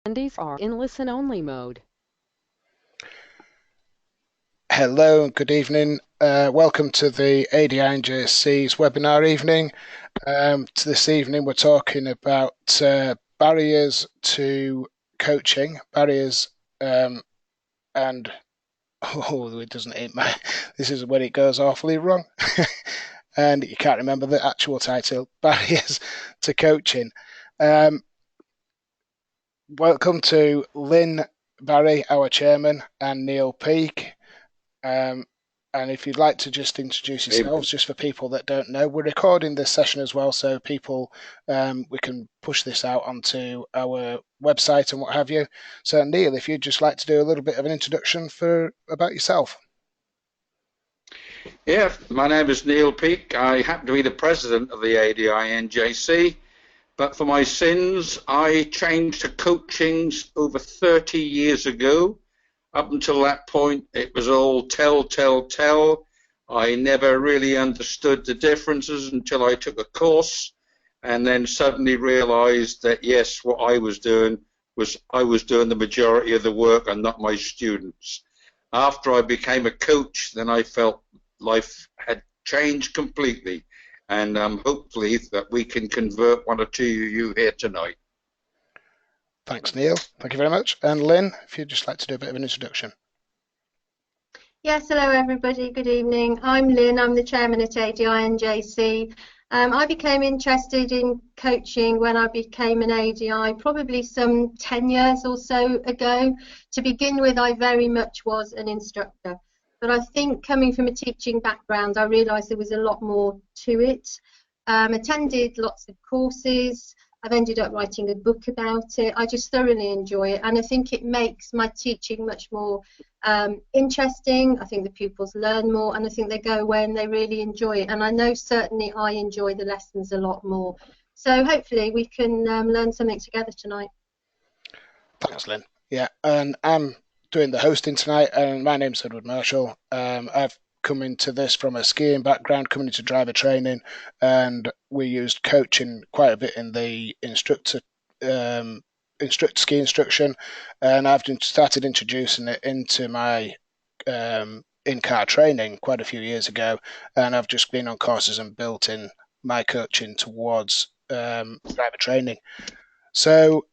Attendees are in listen-only mode. Hello and good evening. Welcome to the ADI&JC's webinar evening. This evening we're talking about barriers to coaching, barriers and it doesn't hit my. This is when it goes awfully wrong, and you can't remember the actual title. Barriers to coaching. Welcome to Lynn Barry, our chairman, and Neil Peake. And if you'd like to just introduce yourselves, just for people that don't know, we're recording this session as well, so people, we can push this out onto our website and what have you. So Neil, if you'd just like to do a little bit of an introduction about yourself. Yeah, my name is Neil Peake. I happen to be the president of the ADI&JC, but for my sins, I changed to coaching over 30 years ago. Up until that point, it was all tell, tell, tell. I never really understood the differences until I took a course and then suddenly realized that, yes, what I was doing was I was doing the majority of the work and not my students. After I became a coach, then I felt life had changed completely. And hopefully that we can convert one or two of you here tonight. Thanks, Neil. Thank you very much. And Lynn, if you'd just like to do a bit of an introduction. Yes, hello everybody, good evening. I'm Lynn, I'm the chairman at ADI&JC. I became interested in coaching when I became an ADI probably some 10 years or so ago. To begin with, I very much was an instructor. But I think coming from a teaching background, I realised there was a lot more to it. Attended lots of courses. I've ended up writing a book about it. I just thoroughly enjoy it, and I think it makes my teaching much more interesting. I think the pupils learn more, and I think they go away and they really enjoy it. And I know certainly I enjoy the lessons a lot more. So hopefully we can learn something together tonight. Thanks, Lynn. Yeah, and I'm doing the hosting tonight, and my name's Edward Marshall. I've come into this from a skiing background, coming into driver training, and we used coaching quite a bit in the ski instruction, and I've started introducing it into my in-car training quite a few years ago, and I've just been on courses and built in my coaching towards driver training. So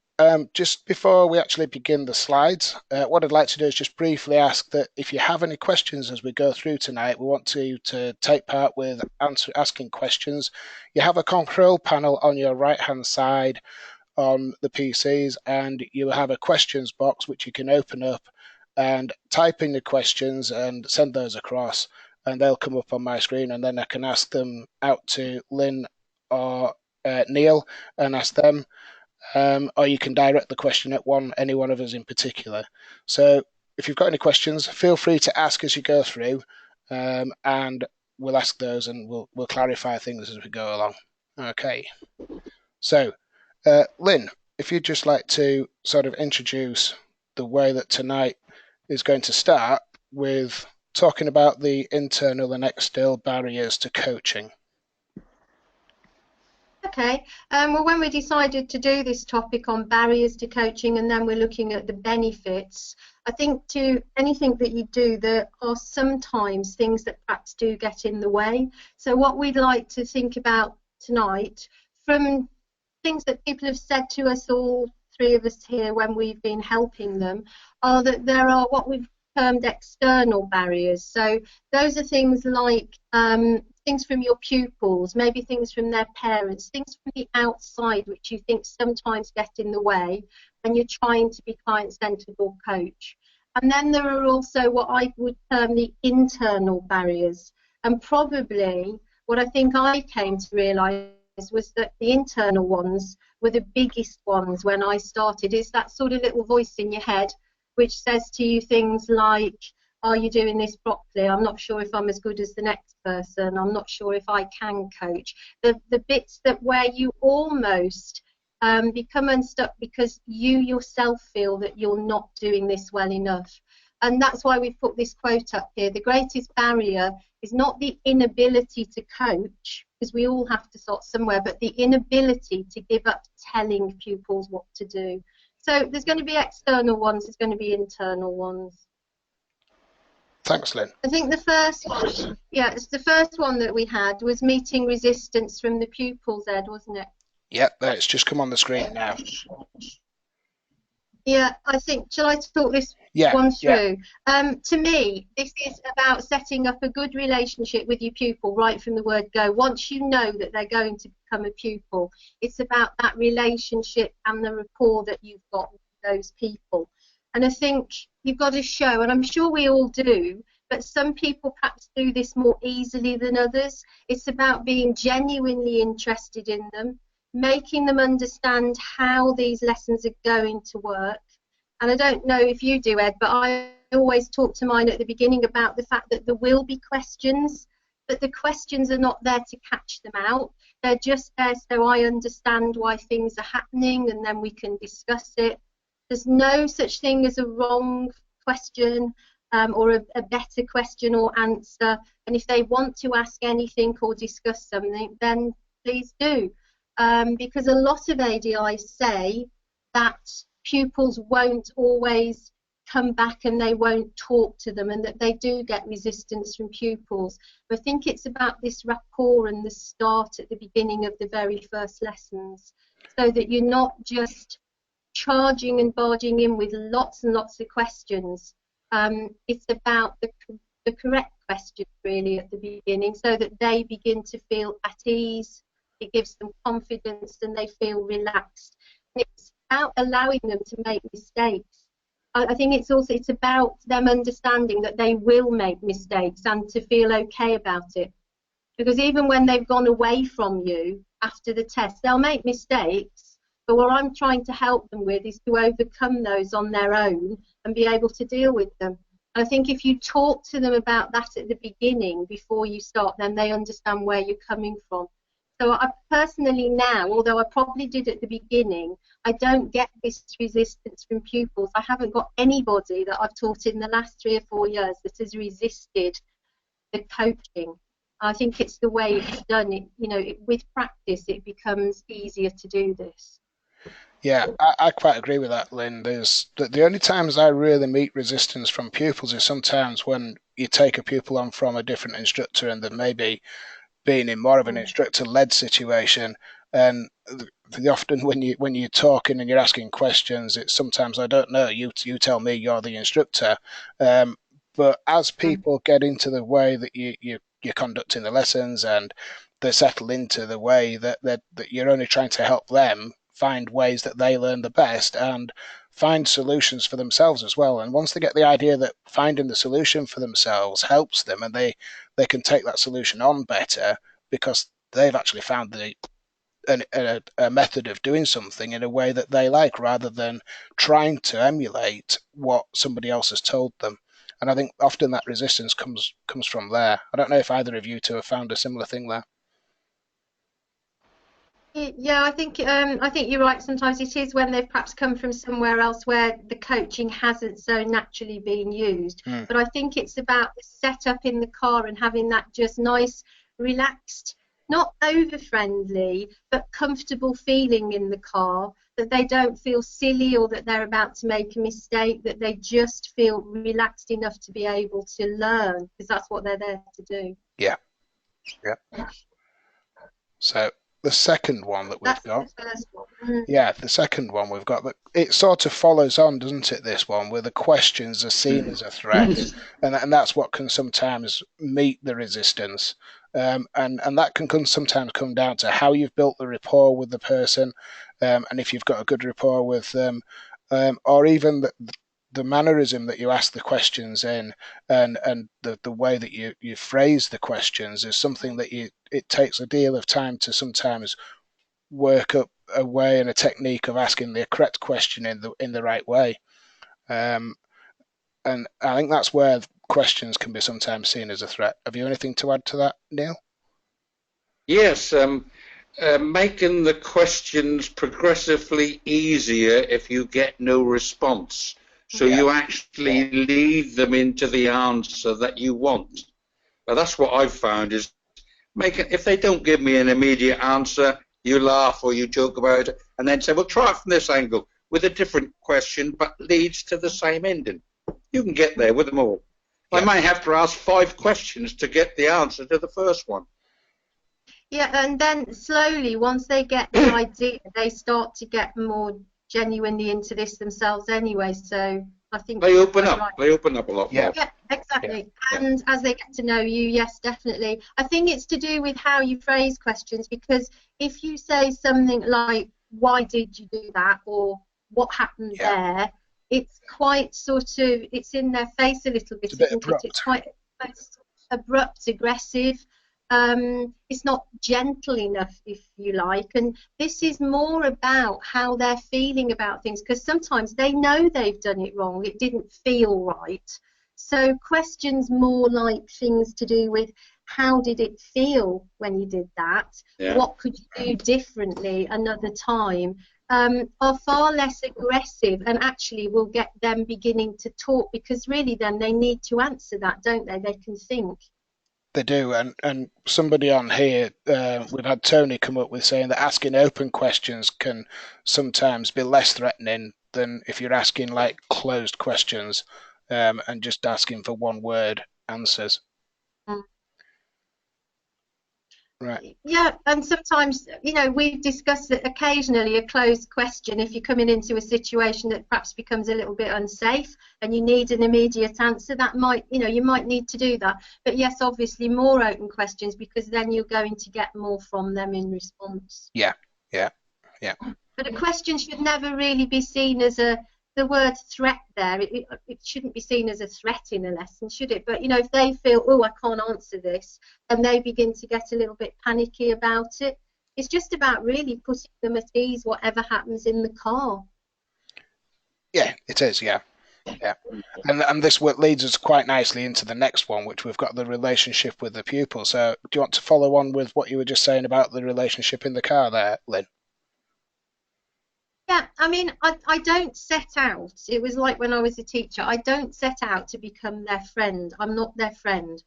just before we actually begin the slides, what I'd like to do is just briefly ask that if you have any questions as we go through tonight, we want to take part with asking questions. You have a control panel on your right-hand side on the PCs, and you have a questions box which you can open up and type in the questions and send those across, and they'll come up on my screen, and then I can ask them out to Lynn or Neil and ask them. Or you can direct the question at any one of us in particular. So if you've got any questions, feel free to ask as you go through, and we'll ask those and we'll clarify things as we go along. Okay. So, Lynn, if you'd just like to sort of introduce the way that tonight is going to start with talking about the internal and external barriers to coaching. Okay, well, when we decided to do this topic on barriers to coaching, and then we're looking at the benefits, I think to anything that you do, there are sometimes things that perhaps do get in the way. So what we'd like to think about tonight, from things that people have said to us, all three of us here when we've been helping them, are that there are what we've termed external barriers. So those are things like things from your pupils, maybe things from their parents, things from the outside which you think sometimes get in the way when you're trying to be client-centered or coach. And then there are also what I would term the internal barriers. And probably what I think I came to realise was that the internal ones were the biggest ones when I started. Is that sort of little voice in your head which says to you things like, are you doing this properly? I'm not sure if I'm as good as the next person. I'm not sure if I can coach. The bits that where you almost become unstuck because you yourself feel that you're not doing this well enough. And that's why we've put this quote up here. The greatest barrier is not the inability to coach, because we all have to start somewhere, but the inability to give up telling pupils what to do. So there's going to be external ones, there's going to be internal ones. Thanks, Lynn. I think the first one, it's the first one that we had was meeting resistance from the pupils, Ed, wasn't it? Yep, there, it's just come on the screen now. Yeah, I think, shall I talk this one through? To me, this is about setting up a good relationship with your pupil right from the word go. Once you know that they're going to become a pupil, it's about that relationship and the rapport that you've got with those people. And I think you've got to show, and I'm sure we all do, but some people perhaps do this more easily than others. It's about being genuinely interested in them, making them understand how these lessons are going to work. And I don't know if you do, Ed, but I always talk to mine at the beginning about the fact that there will be questions, but the questions are not there to catch them out. They're just there so I understand why things are happening, and then we can discuss it. There's no such thing as a wrong question or a better question or answer. And if they want to ask anything or discuss something, then please do. Because a lot of ADIs say that pupils won't always come back and they won't talk to them, and that they do get resistance from pupils. But I think it's about this rapport and the start at the beginning of the very first lessons, so that you're not just charging and barging in with lots and lots of questions. It's about the correct questions really at the beginning, so that they begin to feel at ease. It gives them confidence and they feel relaxed. And it's about allowing them to make mistakes. I think it's about them understanding that they will make mistakes and to feel okay about it. Because even when they've gone away from you after the test, they'll make mistakes, but what I'm trying to help them with is to overcome those on their own and be able to deal with them. I think if you talk to them about that at the beginning before you start, then they understand where you're coming from. So I personally now, although I probably did at the beginning, I don't get this resistance from pupils. I haven't got anybody that I've taught in the last 3 or 4 years that has resisted the coaching. I think it's the way it's done. With practice, it becomes easier to do this. Yeah, I quite agree with that, Lynn. There's the only times I really meet resistance from pupils is sometimes when you take a pupil on from a different instructor and then maybe being in more of an instructor-led situation, and often when you're talking and you're asking questions, it's sometimes I don't know. You tell me, you're the instructor. But as people get into the way that you're conducting the lessons and they settle into the way that you're only trying to help them find ways that they learn the best and find solutions for themselves as well. And once they get the idea that finding the solution for themselves helps them and they can take that solution on better because they've actually found a method of doing something in a way that they like rather than trying to emulate what somebody else has told them. And I think often that resistance comes from there. I don't know if either of you two have found a similar thing there. Yeah, I think you're right. Sometimes it is when they've perhaps come from somewhere else where the coaching hasn't so naturally been used. But I think it's about the setup in the car and having that just nice, relaxed, not over-friendly, but comfortable feeling in the car, that they don't feel silly or that they're about to make a mistake, that they just feel relaxed enough to be able to learn, because that's what they're there to do. Yeah. So the second one that we've got. The first one. Yeah, the second one we've got, but it sort of follows on, doesn't it, this one, where the questions are seen as a threat, and that's what can sometimes meet the resistance. And that can sometimes come down to how you've built the rapport with the person, and if you've got a good rapport with them, or even the mannerism that you ask the questions in, and the way that you phrase the questions is something that it takes a deal of time to sometimes work up a way and a technique of asking the correct question in the right way. And I think that's where questions can be sometimes seen as a threat. Have you anything to add to that, Neil? Yes, making the questions progressively easier if you get no response. So you actually lead them into the answer that you want. Well, that's what I've found is if they don't give me an immediate answer, you laugh or you joke about it and then say, well, try it from this angle. with a different question but leads to the same ending. You can get there with them all. I may have to ask 5 questions to get the answer to the first one. Yeah, and then slowly, once they get the idea, they start to get more genuinely into this themselves anyway. So I think they open up. Right. They open up a lot more. Yeah, exactly. Yeah. And as they get to know you, yes, definitely. I think it's to do with how you phrase questions, because if you say something like, "Why did you do that?" or "What happened there?" it's quite sort of, it's in their face a little bit, isn't it? It's quite abrupt, aggressive. It's not gentle enough, if you like, and this is more about how they're feeling about things, because sometimes they know they've done it wrong, it didn't feel right. So questions more like things to do with, how did it feel when you did that? What could you do differently another time? Are far less aggressive, and actually will get them beginning to talk, because really then they need to answer that, don't they? They can think. They do, and somebody on here, we've had Tony come up with saying that asking open questions can sometimes be less threatening than if you're asking like closed questions and just asking for one word answers. Right. Yeah, and sometimes, you know, we've discussed that occasionally a closed question, if you're coming into a situation that perhaps becomes a little bit unsafe and you need an immediate answer, that might, you know, you might need to do that. But yes, obviously more open questions, because then you're going to get more from them in response. Yeah. But a question should never really be seen as the word threat there. It shouldn't be seen as a threat in a lesson, should it? But, you know, if they feel, oh, I can't answer this, and they begin to get a little bit panicky about it, it's just about really putting them at ease, whatever happens in the car. Yeah, it is, yeah. And this leads us quite nicely into the next one, which we've got the relationship with the pupil. So do you want to follow on with what you were just saying about the relationship in the car there, Lynn? Yeah, I mean, I don't set out. It was like when I was a teacher. I don't set out to become their friend. I'm not their friend.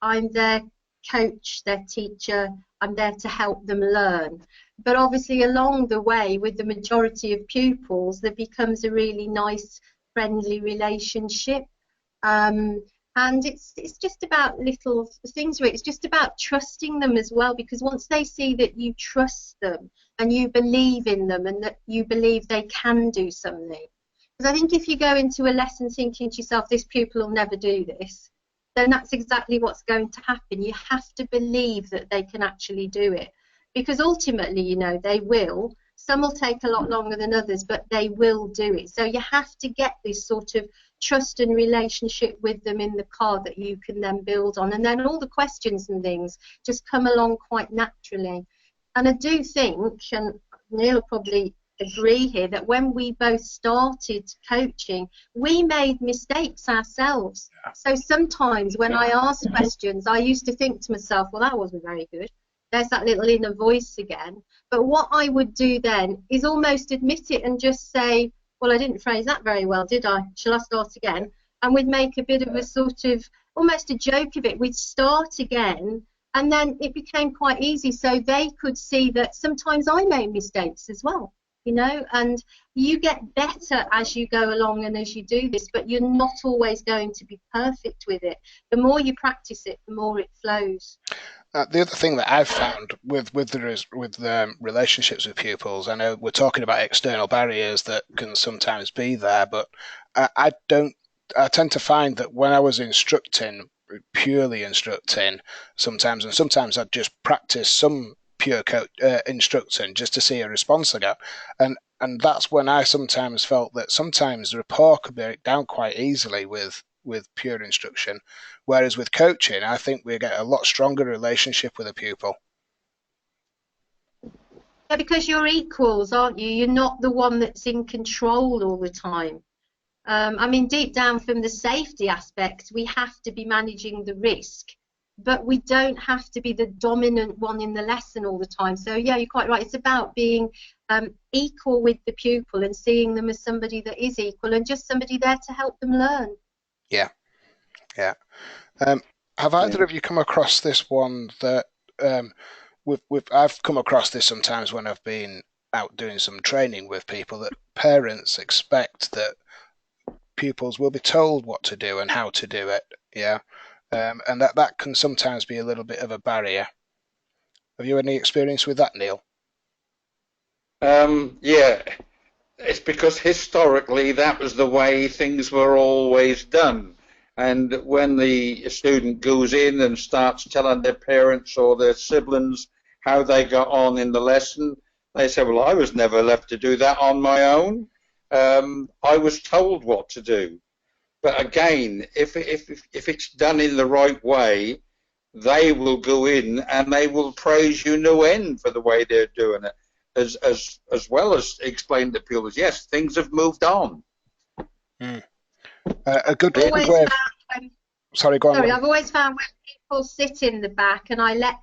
I'm their coach, their teacher. I'm there to help them learn. But obviously along the way, with the majority of pupils, there becomes a really nice, friendly relationship. And it's just about little things where it's just about trusting them as well, because once they see that you trust them and you believe in them and that you believe they can do something. Because I think if you go into a lesson thinking to yourself, this pupil will never do this, then that's exactly what's going to happen. You have to believe that they can actually do it, because ultimately, you know, they will. Some will take a lot longer than others, but they will do it. So you have to get this sort of trust and relationship with them in the car that you can then build on. And then all the questions and things just come along quite naturally. And I do think, and Neil will probably agree here, that when we both started coaching, we made mistakes ourselves. So sometimes when I asked questions, I used to think to myself, well, that wasn't very good. There's that little inner voice again. But what I would do then is almost admit it and just say, well, I didn't phrase that very well, did I? Shall I start again? And we'd make a bit of a sort of, almost a joke of it. We'd start again, and then it became quite easy, so they could see that sometimes I made mistakes as well, you know, and you get better as you go along and as you do this, but you're not always going to be perfect with it. The more you practice it, the more it flows. The other thing that I've found with relationships with pupils, I know we're talking about external barriers that can sometimes be there, but I tend to find that when I was purely instructing sometimes, and sometimes I'd just practice some pure instructing just to see a response I got, and that's when I sometimes felt that sometimes rapport could break down quite easily with pure instruction, whereas with coaching, I think we get a lot stronger relationship with a pupil. Yeah, because you're equals, aren't you? You're not the one that's in control all the time. I mean, deep down from the safety aspect, we have to be managing the risk, but we don't have to be the dominant one in the lesson all the time. So yeah, you're quite right. It's about being equal with the pupil and seeing them as somebody that is equal and just somebody there to help them learn. Yeah. Have either of you come across this one that I've come across this sometimes when I've been out doing some training with people, that parents expect that pupils will be told what to do and how to do it. Yeah. And that can sometimes be a little bit of a barrier. Have you any experience with that, Neil? Yeah, it's because historically that was the way things were always done. And when the student goes in and starts telling their parents or their siblings how they got on in the lesson, they say, well, I was never left to do that on my own. I was told what to do. But again, if it's done in the right way, they will go in and they will praise you no end for the way they're doing it, as well as explain to pupils, yes, things have moved on. A good way of... Sorry, go on. Sorry, I've always found when people sit in the back, and I let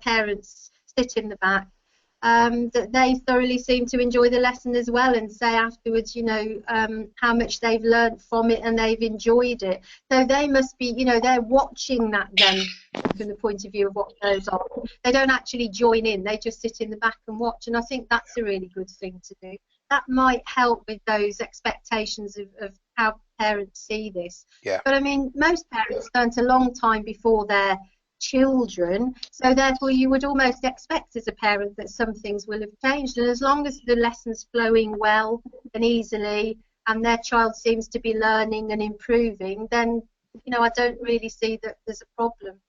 parents sit in the back, that they thoroughly seem to enjoy the lesson as well, and say afterwards, how much they've learned from it and they've enjoyed it. So they must be, they're watching that then from the point of view of what goes on. They don't actually join in, they just sit in the back and watch, and I think that's a really good thing to do. That might help with those expectations of how parents see this. Yeah. But I mean, most parents learnt a long time before their children, so therefore you would almost expect as a parent that some things will have changed, and as long as the lesson's flowing well and easily and their child seems to be learning and improving, then I don't really see that there's a problem.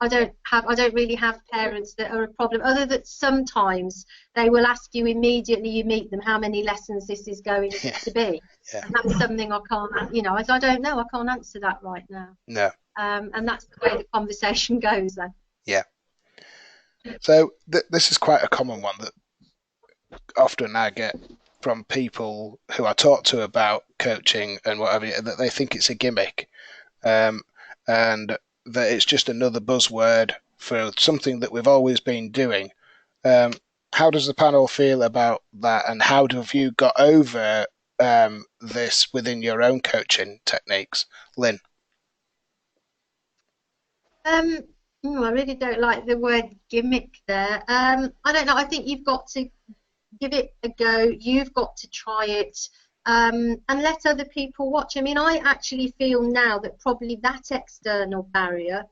I don't really have parents that are a problem, other than sometimes they will ask you immediately you meet them how many lessons this is going to be. Yeah. And that's something I can't, I don't know, I can't answer that right now. No. And that's the way the conversation goes then. Yeah. So this is quite a common one that often I get from people who I talk to about coaching and whatever, that they think it's a gimmick, and that it's just another buzzword for something that we've always been doing. How does the panel feel about that, and how have you got over this within your own coaching techniques, Lynn? I really don't like the word gimmick there. I don't know. I think you've got to give it a go. You've got to try it, and let other people watch. I mean, I actually feel now that probably that external barrier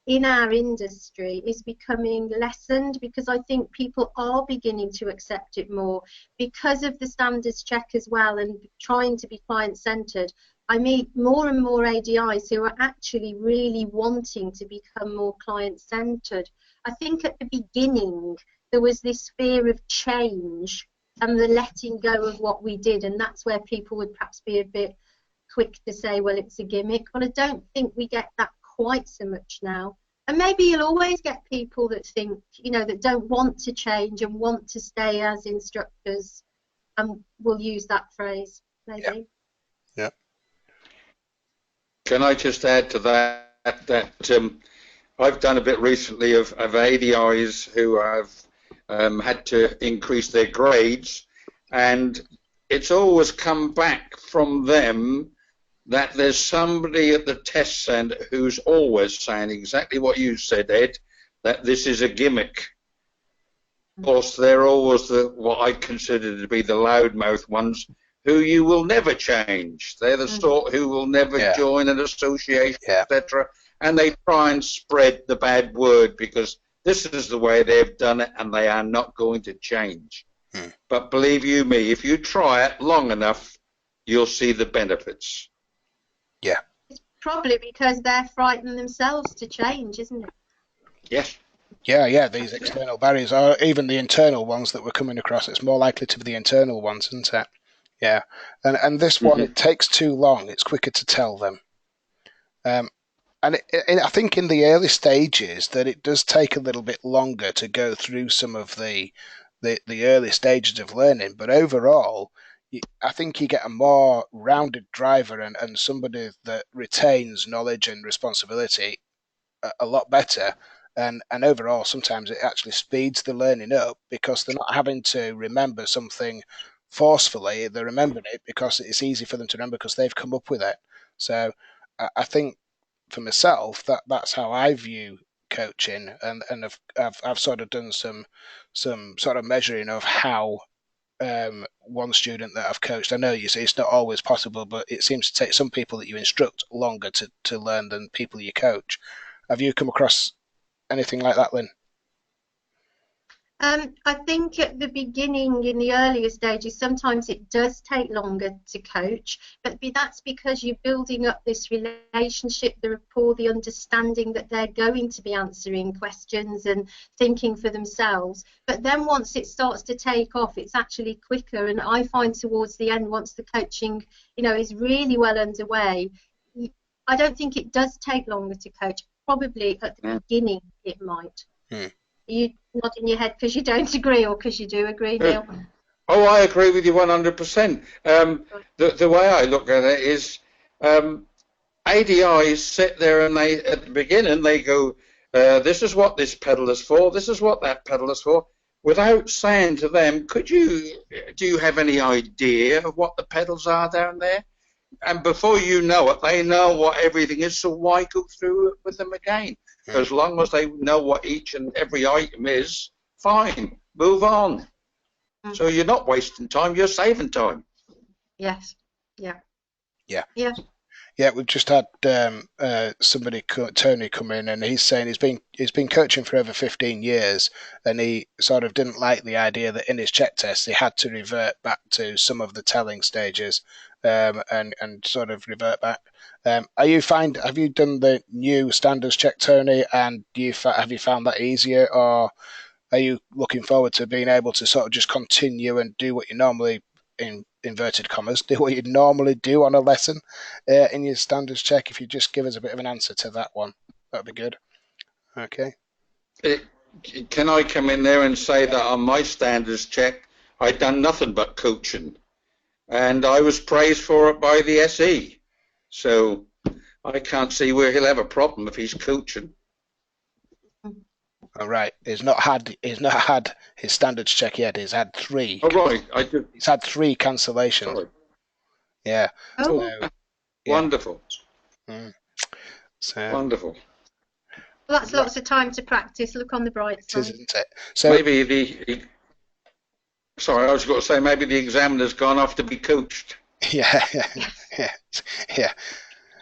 in our industry is becoming lessened, because I think people are beginning to accept it more because of the standards check as well, and trying to be client-centered. I meet more and more ADIs who are actually really wanting to become more client-centered. I think at the beginning there was this fear of change and the letting go of what we did, and that's where people would perhaps be a bit quick to say, well, it's a gimmick. But I don't think we get that quite so much now. And maybe you'll always get people that think, that don't want to change and want to stay as instructors, and we'll use that phrase, maybe. Yeah. Can I just add to that I've done a bit recently of ADIs who have had to increase their grades, and it's always come back from them that there's somebody at the test centre who's always saying exactly what you said, Ed, that this is a gimmick. Of course, they're always what I consider to be the loudmouth ones, who you will never change. They're the sort who will never join an association, etc. And they try and spread the bad word because this is the way they've done it and they are not going to change. But believe you me, if you try it long enough, you'll see the benefits. Yeah. It's probably because they're frightened themselves to change, isn't it? Yes. Yeah, these external barriers, or even the internal ones that we're coming across. It's more likely to be the internal ones, isn't it? Yeah. And this one, it takes too long. It's quicker to tell them. And I think in the early stages that it does take a little bit longer to go through some of the early stages of learning. But overall, I think you get a more rounded driver and somebody that retains knowledge and responsibility a lot better. And overall, sometimes it actually speeds the learning up because they're not having to remember something forcefully. They're remembering it because it's easy for them to remember because they've come up with it. So I think for myself, that's how I view coaching, and I've sort of done some sort of measuring of how one student that I've coached. I know you say it's not always possible, but it seems to take some people that you instruct longer to learn than people you coach. Have you come across anything like that, Lynn? I think at the beginning, in the earlier stages, sometimes it does take longer to coach, but that's because you're building up this relationship, the rapport, the understanding that they're going to be answering questions and thinking for themselves. But then once it starts to take off, it's actually quicker. And I find towards the end, once the coaching, is really well underway, I don't think it does take longer to coach. Probably at the beginning, it might. You nodding your head because you don't agree, or because you do agree, Neil? Oh, I agree with you 100%. The way I look at it is ADIs sit there and they, at the beginning, they go, this is what this pedal is for, this is what that pedal is for, without saying to them, do you have any idea of what the pedals are down there? And before you know it, they know what everything is, so why go through it with them again? As long as they know what each and every item is, fine, move on. So you're not wasting time, you're saving time. Yes. Yeah. We've just had somebody, Tony, come in, and he's saying he's been coaching for over 15 years, and he sort of didn't like the idea that in his check test he had to revert back to some of the telling stages, and sort of revert back. Have you done the new standards check, Tony, and have you found that easier, or are you looking forward to being able to sort of just continue and do what you normally, in inverted commas, do what you'd normally do on a lesson in your standards check? If you just give us a bit of an answer to that one, that'd be good. Okay. Can I come in there and say that on my standards check, I'd done nothing but coaching, and I was praised for it by the SE. So I can't see where he'll have a problem if he's coaching. All right. He's not had his standards check yet. He's had 3. Oh, right. He's had 3 cancellations. Sorry. Yeah. Oh, so, yeah. Wonderful. So, wonderful. Well, that's lots of time to practice. Look on the bright side. Isn't it? So maybe sorry, I was going to say maybe the examiner's gone off to be coached. Yeah.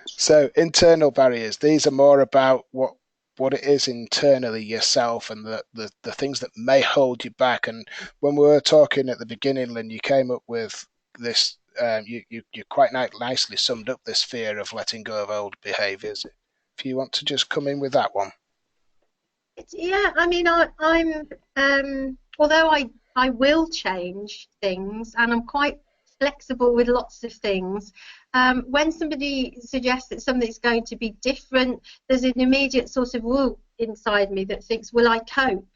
So internal barriers. These are more about what it is internally yourself, and the things that may hold you back. And when we were talking at the beginning, Lynn, you came up with this. You quite nicely summed up this fear of letting go of old behaviours. If you want to just come in with that one. Yeah, I mean, I'm although I will change things, and I'm quite flexible with lots of things. When somebody suggests that something's going to be different, there's an immediate sort of woo inside me that thinks, will I cope?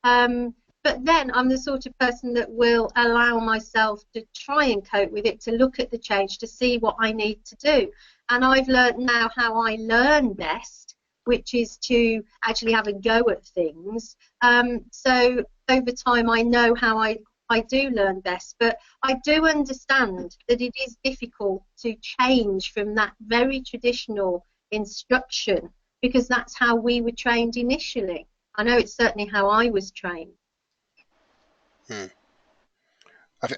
But then I'm the sort of person that will allow myself to try and cope with it, to look at the change, to see what I need to do. And I've learned now how I learn best, which is to actually have a go at things. So over time I know how I do learn best, but I do understand that it is difficult to change from that very traditional instruction, because that's how we were trained initially. I know it's certainly how I was trained.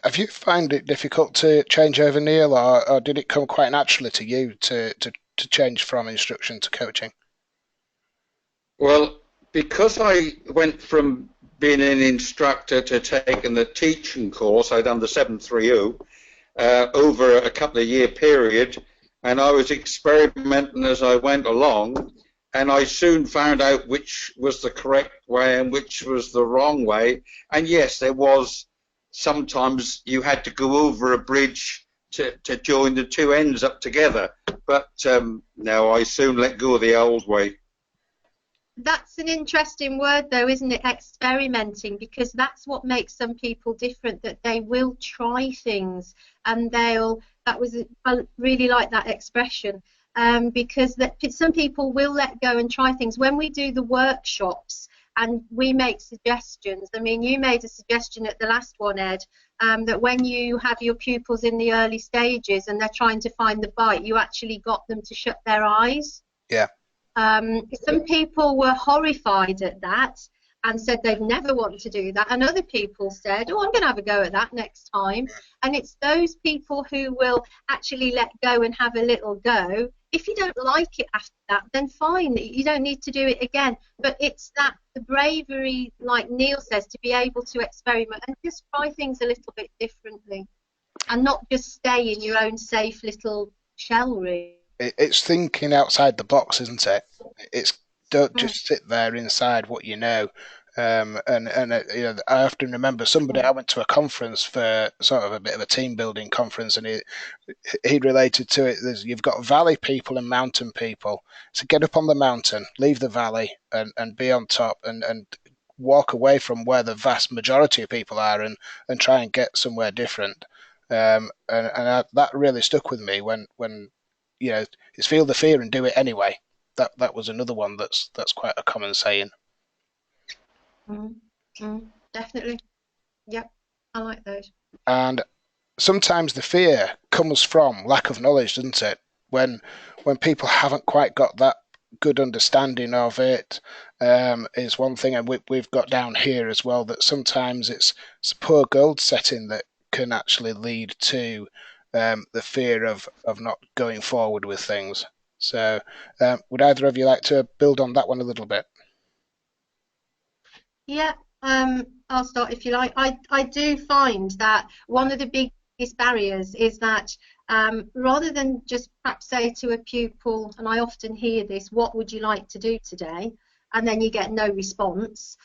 Have you found it difficult to change over, Neil, or did it come quite naturally to you to change from instruction to coaching? Well, because I went from being an instructor to taking the teaching course, I'd done the 730 over a couple of year period, and I was experimenting as I went along, and I soon found out which was the correct way and which was the wrong way. And yes, there was sometimes you had to go over a bridge to join the two ends up together, but no, I soon let go of the old way. That's an interesting word, though, isn't it? Experimenting, because that's what makes some people different, that they will try things, and I really like that expression, because some people will let go and try things. When we do the workshops and we make suggestions, I mean, you made a suggestion at the last one, Ed, that when you have your pupils in the early stages and they're trying to find the bite, you actually got them to shut their eyes. Yeah. Some people were horrified at that and said they'd never want to do that, and other people said, oh, I'm going to have a go at that next time. And it's those people who will actually let go and have a little go. If you don't like it after that, then fine, you don't need to do it again. But it's that the bravery, like Neil says, to be able to experiment and just try things a little bit differently and not just stay in your own safe little shell, really. It's thinking outside the box, isn't it? It's don't just sit there inside what you know. You know, I often remember somebody, I went to a conference for sort of a bit of a team building conference, and he related to it as you've got valley people and mountain people. So get up on the mountain, leave the valley, and be on top, and walk away from where the vast majority of people are, and try and get somewhere different. That really stuck with me when you know, it's feel the fear and do it anyway. That was another one that's quite a common saying. Definitely. Yep, I like those. And sometimes the fear comes from lack of knowledge, doesn't it? When people haven't quite got that good understanding of it, is one thing, and we've got down here as well that sometimes it's a poor goal setting that can actually lead to the fear of not going forward with things. So would either of you like to build on that one a little bit? Yeah, I'll start if you like. I do find that one of the biggest barriers is that rather than just perhaps say to a pupil, and I often hear this, what would you like to do today? And then you get no response.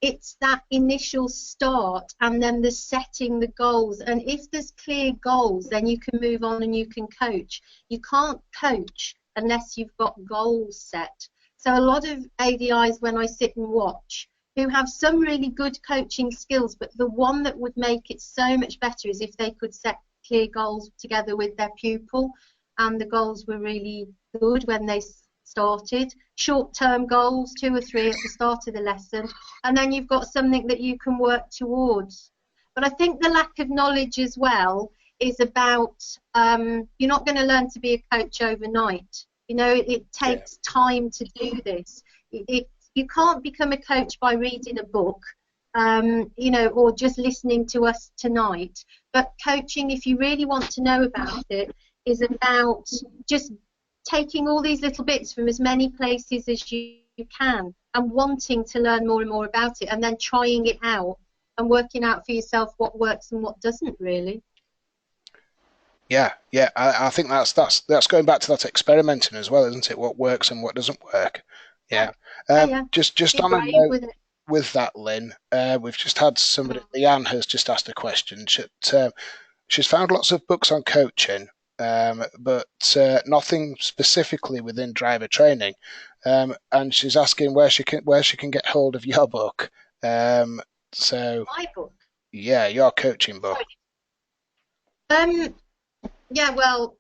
It's that initial start and then the setting the goals. And if there's clear goals, then you can move on and you can coach. You can't coach unless you've got goals set. So a lot of ADIs, when I sit and watch, who have some really good coaching skills, but the one that would make it so much better is if they could set clear goals together with their pupil, and the goals were really good when they started. Short-term goals, 2 or 3 at the start of the lesson, and then you've got something that you can work towards. But I think the lack of knowledge as well is about you're not going to learn to be a coach overnight. You know, it takes time to do this. You can't become a coach by reading a book, you know, or just listening to us tonight. But coaching, if you really want to know about it, is about just taking all these little bits from as many places as you can and wanting to learn more and more about it, and then trying it out and working out for yourself what works and what doesn't, really. Yeah, I think that's going back to that experimenting as well, isn't it? What works and what doesn't work. Yeah. Just on a note with that, Lynn, we've just had somebody, Leanne has just asked a question. She's found lots of books on coaching, but nothing specifically within driver training, and she's asking where she can get hold of your book. So my book? Yeah, your coaching book. Yeah, well,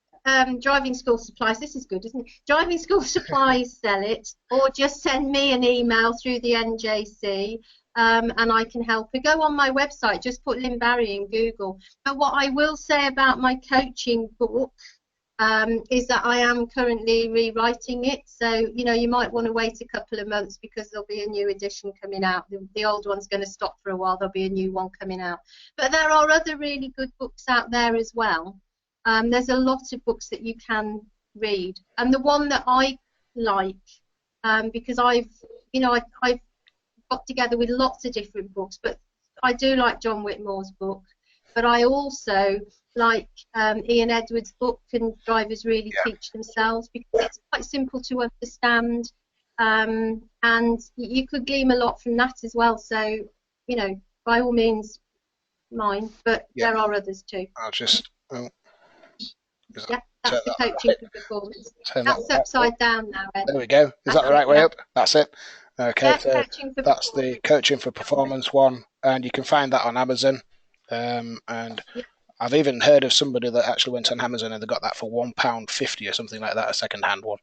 driving school supplies, this is good, isn't it? Driving school supplies sell it, or just send me an email through the NJC, and I can help you. Go on my website, just put Lynn Barry in Google. But what I will say about my coaching book is that I am currently rewriting it, so you know, you might want to wait a couple of months because there'll be a new edition coming out. The old one's going to stop for a while, there'll be a new one coming out. But there are other really good books out there as well. There's a lot of books that you can read, and the one that I like, because I've got together with lots of different books, but I do like John Whitmore's book, but I also like Ian Edwards' book, Can Drivers Really Teach Themselves, because it's quite simple to understand, and you could glean a lot from that as well. So, you know, by all means, mine, but there are others too. I'll just that's the coaching for performance. That's upside down now, Ed. There we go. Is that the right way up? That's it. Okay, yeah, so that's the coaching for performance one, and you can find that on Amazon. And I've even heard of somebody that actually went on Amazon and they got that for £1.50 or something like that, a second-hand one.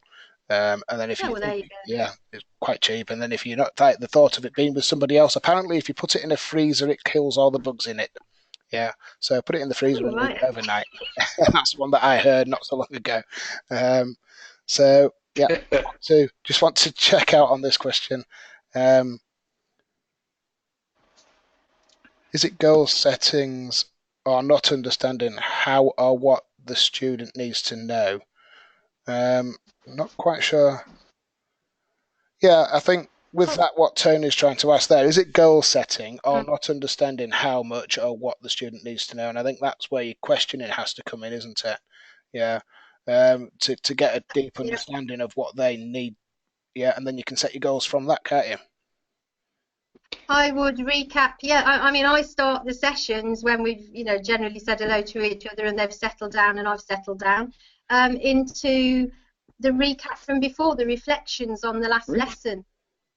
And then if it's quite cheap. And then if you're not like the thought of it being with somebody else, apparently if you put it in a freezer, it kills all the bugs in it. Yeah, so put it in the freezer and leave it overnight. That's one that I heard not so long ago. So Yeah. Just want to check out on this question. Is it goal settings or not understanding how or what the student needs to know? Not quite sure. Yeah, I think with that, what Tony's trying to ask there, is it goal setting or not understanding how much or what the student needs to know? And I think that's where your questioning has to come in, isn't it? Yeah. To get a deep understanding of what they need. Yeah, and then you can set your goals from that, can't you? I would recap. Yeah, I mean, I start the sessions when we've, generally said hello to each other and they've settled down and I've settled down, into the recap from before, the reflections on the last lesson.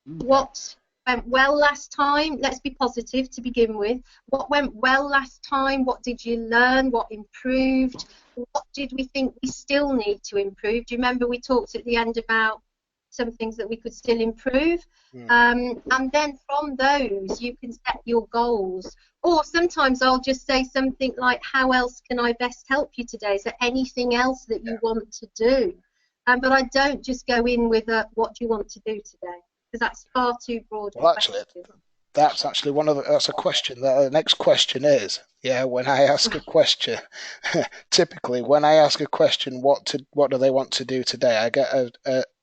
What went well last time? Let's be positive to begin with. What went well last time? What did you learn? What improved? What did we think we still need to improve? Do you remember we talked at the end about some things that we could still improve? And then from those you can set your goals, or sometimes I'll just say something like, how else can I best help you today? Is there anything else that you want to do? But I don't just go in with what do you want to do today, because that's far too broad. Well, actually, that's actually that's a question. The next question is, when I ask a question, typically when I ask a question, what do they want to do today? I get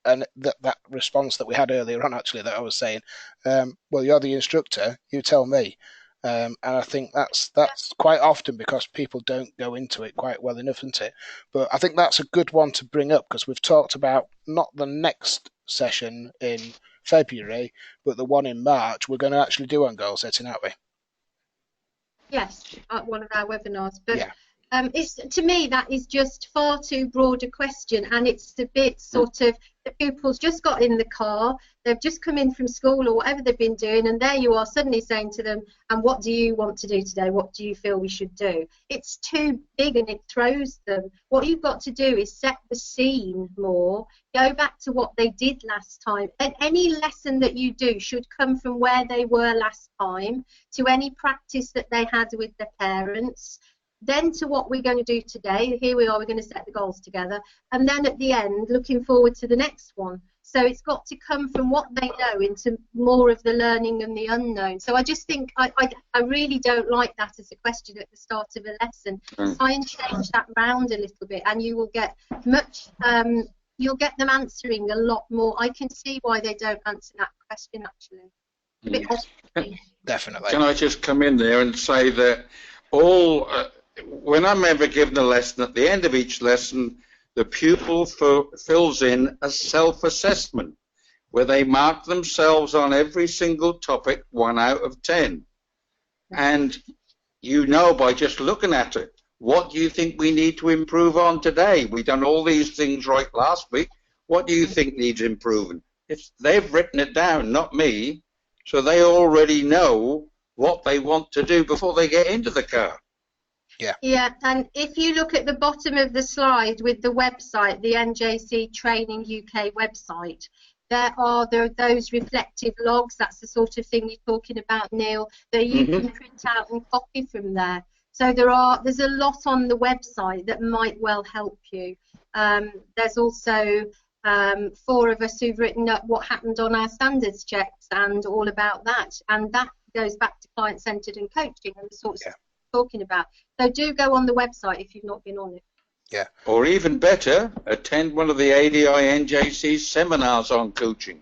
that response that we had earlier on, actually, that I was saying, well, you're the instructor, you tell me. And I think that's quite often because people don't go into it quite well enough, isn't it? But I think that's a good one to bring up, because we've talked about not the next session in February, but the one in March we're going to actually do on goal setting, aren't we? Yes, at one of our webinars. But to me, that is just far too broad a question, and it's a bit sort of, the pupils just got in the car, they've just come in from school or whatever they've been doing, and there you are suddenly saying to them, and what do you want to do today? What do you feel we should do? It's too big and it throws them. What you've got to do is set the scene more, go back to what they did last time, and any lesson that you do should come from where they were last time, to any practice that they had with their parents, then to what we're going to do today. Here we are, we're going to set the goals together, and then at the end looking forward to the next one. So it's got to come from what they know into more of the learning and the unknown. So I just think I really don't like that as a question at the start of a lesson. Try and change that round a little bit, and you will get you'll get them answering a lot more. I can see why they don't answer that question, actually. Definitely. Can I just come in there and say that when I'm ever given a lesson, at the end of each lesson, the pupil fills in a self-assessment where they mark themselves on every single topic 1 out of 10. And by just looking at it, what do you think we need to improve on today? We've done all these things right last week. What do you think needs improving? They've written it down, not me, so they already know what they want to do before they get into the car. Yeah, and if you look at the bottom of the slide with the website, the NJC Training UK website, there are those reflective logs. That's the sort of thing you're talking about, Neil, that you can print out and copy from there. So there's a lot on the website that might well help you. There's also 4 of us who've written up what happened on our standards checks and all about that, and that goes back to client-centered and coaching and the sorts of talking about. So do go on the website if you've not been on it. Yeah. Or even better, attend one of the ADI NJC's seminars on coaching.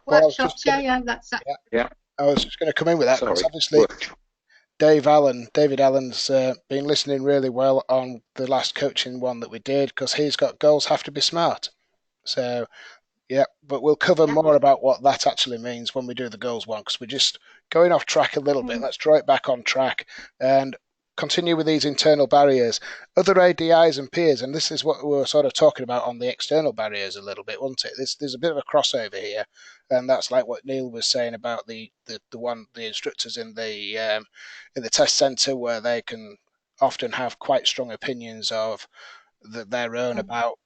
Workshops, that's I was just going to come in with that, because obviously David Allen's been listening really well on the last coaching one that we did, because he's got goals have to be smart. So but we'll cover more about what that actually means when we do the goals one, because we're just going off track a little bit. Let's draw it back on track and continue with these internal barriers. Other ADIs and peers, and this is what we were sort of talking about on the external barriers a little bit, wasn't it? There's a bit of a crossover here, and that's like what Neil was saying about the instructors in the test centre, where they can often have quite strong opinions of their own about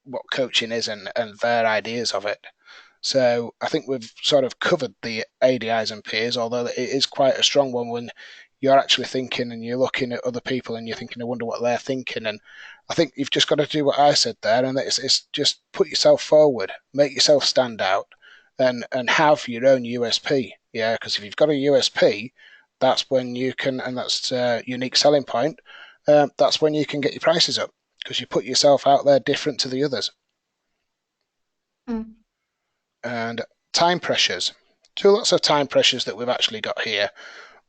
what coaching is and their ideas of it. So I think we've sort of covered the ADIs and peers, although it is quite a strong one when you're actually thinking and you're looking at other people and you're thinking, I wonder what they're thinking. And I think you've just got to do what I said there, and it's just put yourself forward, make yourself stand out, and have your own USP. Yeah, because if you've got a USP, that's when you can, and that's a unique selling point. That's when you can get your prices up because you put yourself out there different to the others. Mm. And time pressures. Two lots of time pressures that we've actually got here.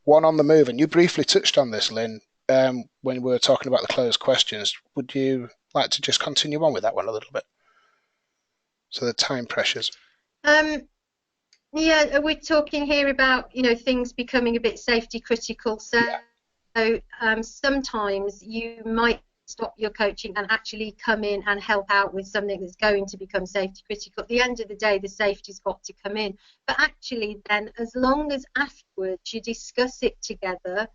One on the move, and you briefly touched on this, Lynn, when we were talking about the closed questions. Would you like to just continue on with that one a little bit? So the time pressures. Yeah, we're talking here about, you know, things becoming a bit safety critical. So, sometimes you might stop your coaching and actually come in and help out with something that's going to become safety critical. At the end of the day, the safety's got to come in. But actually then, as long as afterwards you discuss it together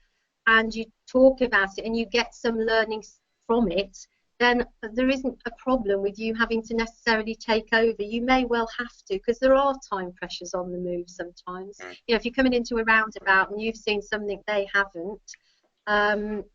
and you talk about it and you get some learnings from it, then there isn't a problem with you having to necessarily take over. You may well have to, because there are time pressures on the move sometimes. You know, if you're coming into a roundabout and you've seen something they haven't,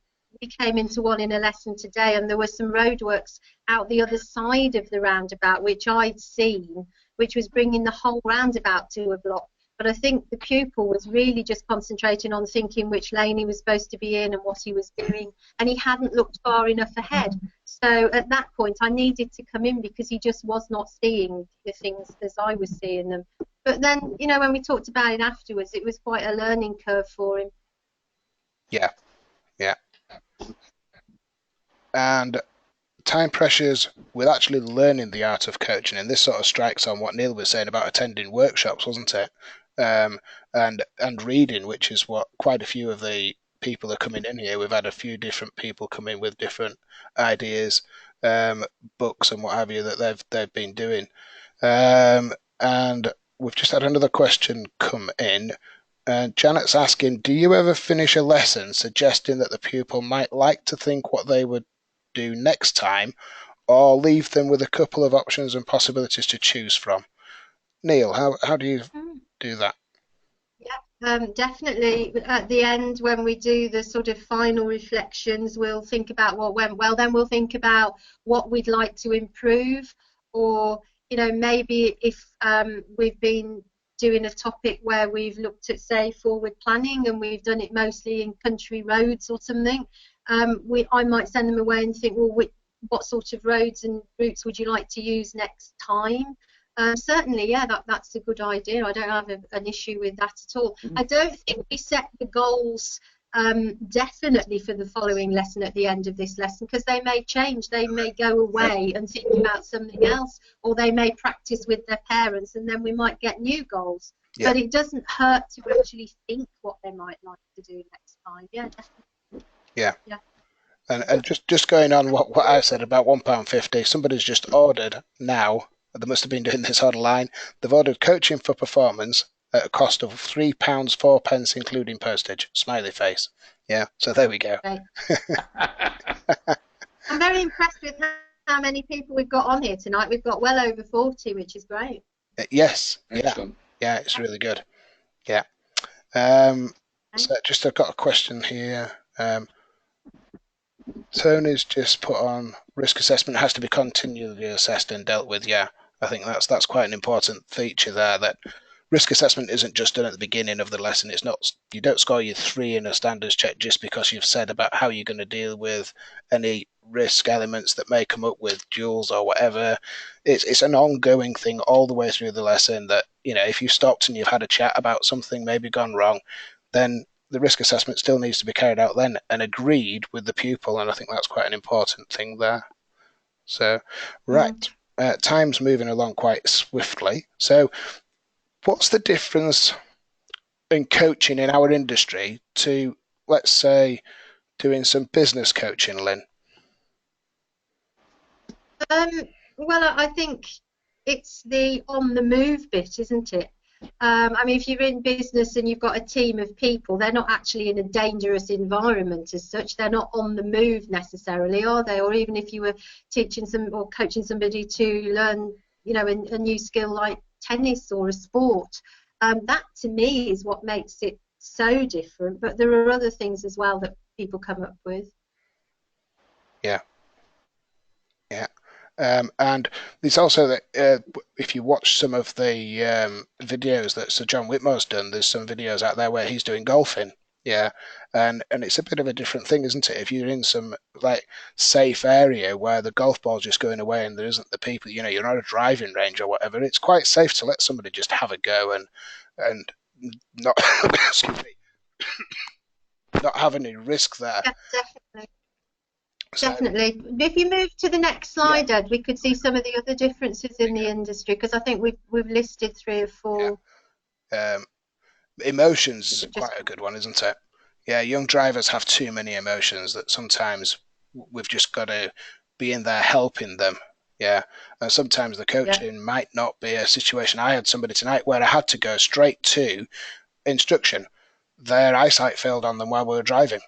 we came into one in a lesson today and there were some roadworks out the other side of the roundabout which I'd seen, which was bringing the whole roundabout to a block. But I think the pupil was really just concentrating on thinking which lane he was supposed to be in and what he was doing, and he hadn't looked far enough ahead. So at that point I needed to come in because he just was not seeing the things as I was seeing them. But then, you know, when we talked about it afterwards, it was quite a learning curve for him. Yeah, yeah. And time pressures with actually learning the art of coaching, and this sort of strikes on what Neil was saying about attending workshops, wasn't it? And reading, which is what quite a few of the people are coming in here. We've had a few different people come in with different ideas, books and what have you that they've been doing. And we've just had another question come in. Janet's asking, do you ever finish a lesson suggesting that the pupil might like to think what they would do next time, or leave them with a couple of options and possibilities to choose from? Neil, how do you do that? Yeah, definitely. At the end, when we do the sort of final reflections, we'll think about what went well. Then we'll think about what we'd like to improve, or, you know, maybe if we've been doing a topic where we've looked at, say, forward planning and we've done it mostly in country roads or something, I might send them away and think, well, what sort of roads and routes would you like to use next time? Certainly, yeah, that's a good idea. I don't have an issue with that at all. I don't think we set the goals definitely for the following lesson at the end of this lesson, because they may change. They may go away and think about something else, or they may practice with their parents, and then we might get new goals. Yeah. But it doesn't hurt to actually think what they might like to do next time. Yeah, definitely. Yeah. Yeah. And just going on what I said about £1.50, somebody's just ordered now. They must have been doing this online. They've ordered coaching for performance at a cost of £3.04 including postage. Smiley face. Yeah, so there we go. Right. I'm very impressed with how many people we've got on here tonight. We've got well over 40, which is great. Yes, yeah, it's really good. Yeah. So just I've got a question here. Tony's just put on risk assessment has to be continually assessed and dealt with. Yeah, I think that's quite an important feature there, that risk assessment isn't just done at the beginning of the lesson. It's not, you don't score your 3 in a standards check just because you've said about how you're going to deal with any risk elements that may come up with duels or whatever. It's an ongoing thing all the way through the lesson, that, you know, if you stopped and you've had a chat about something maybe gone wrong, then the risk assessment still needs to be carried out then and agreed with the pupil, and I think that's quite an important thing there. So, right, time's moving along quite swiftly. So, what's the difference in coaching in our industry to, let's say, doing some business coaching, Lynn? Well, I think it's the on-the-move bit, isn't it? I mean, if you're in business and you've got a team of people, they're not actually in a dangerous environment as such. They're not on the move necessarily, are they? Or even if you were teaching or coaching somebody to learn, you know, a new skill like tennis or a sport, that to me is what makes it so different, but there are other things as well that people come up with. Yeah. And there's also that if you watch some of the videos that Sir John Whitmore's done, there's some videos out there where he's doing golfing. Yeah, and it's a bit of a different thing, isn't it? If you're in some like safe area where the golf ball's just going away and there isn't the people, you know, you're not a driving range or whatever, it's quite safe to let somebody just have a go and not excuse me, not have any risk there. Yeah, definitely. Definitely. If you move to the next slide, Ed, we could see some of the other differences in the industry, because I think we've listed 3 or 4. Emotions is quite a good one, isn't it? Yeah, young drivers have too many emotions that sometimes we've just got to be in there helping them. Yeah, and sometimes the coaching might not be a situation. I had somebody tonight where I had to go straight to instruction. Their eyesight failed on them while we were driving.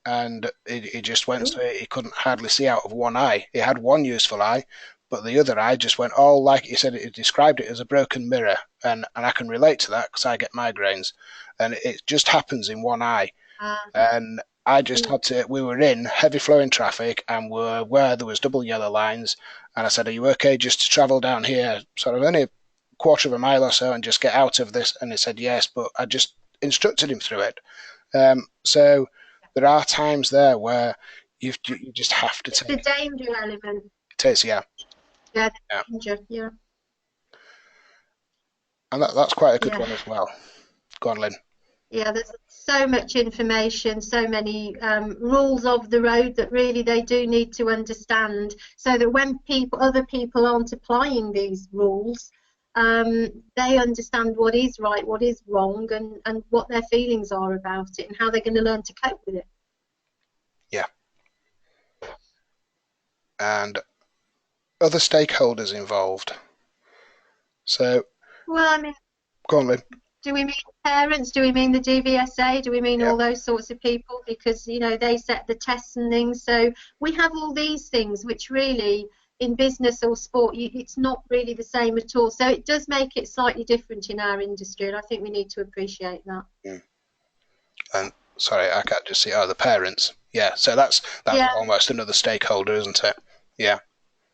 And he just went, so he couldn't hardly see out of one eye. He had one useful eye, but the other eye just went all like he said. He described it as a broken mirror, and I can relate to that because I get migraines, and it just happens in one eye. And I just had to. We were in heavy flowing traffic, and were where there was double yellow lines, and I said, "Are you okay just to travel down here, sort of only a quarter of a mile or so, and just get out of this?" And he said, "Yes," but I just instructed him through it. So there are times there where you just have to take the danger element. It is, yeah. Yeah, the danger, yeah. And that's quite a good one as well. Go on, Lynn. Yeah, there's so much information, so many rules of the road that really they do need to understand, so that when other people aren't applying these rules, they understand what is right, what is wrong, and what their feelings are about it, and how they're going to learn to cope with it. Yeah. And other stakeholders involved. So, well, I mean, go on, Lynn. Do we mean parents? Do we mean the DVSA? Do we mean all those sorts of people? Because, you know, they set the tests and things. So we have all these things which really, in business or sport, it's not really the same at all. So it does make it slightly different in our industry, and I think we need to appreciate that. And sorry, I can't just see. Oh, the parents. Yeah, so that's almost another stakeholder, isn't it? Yeah.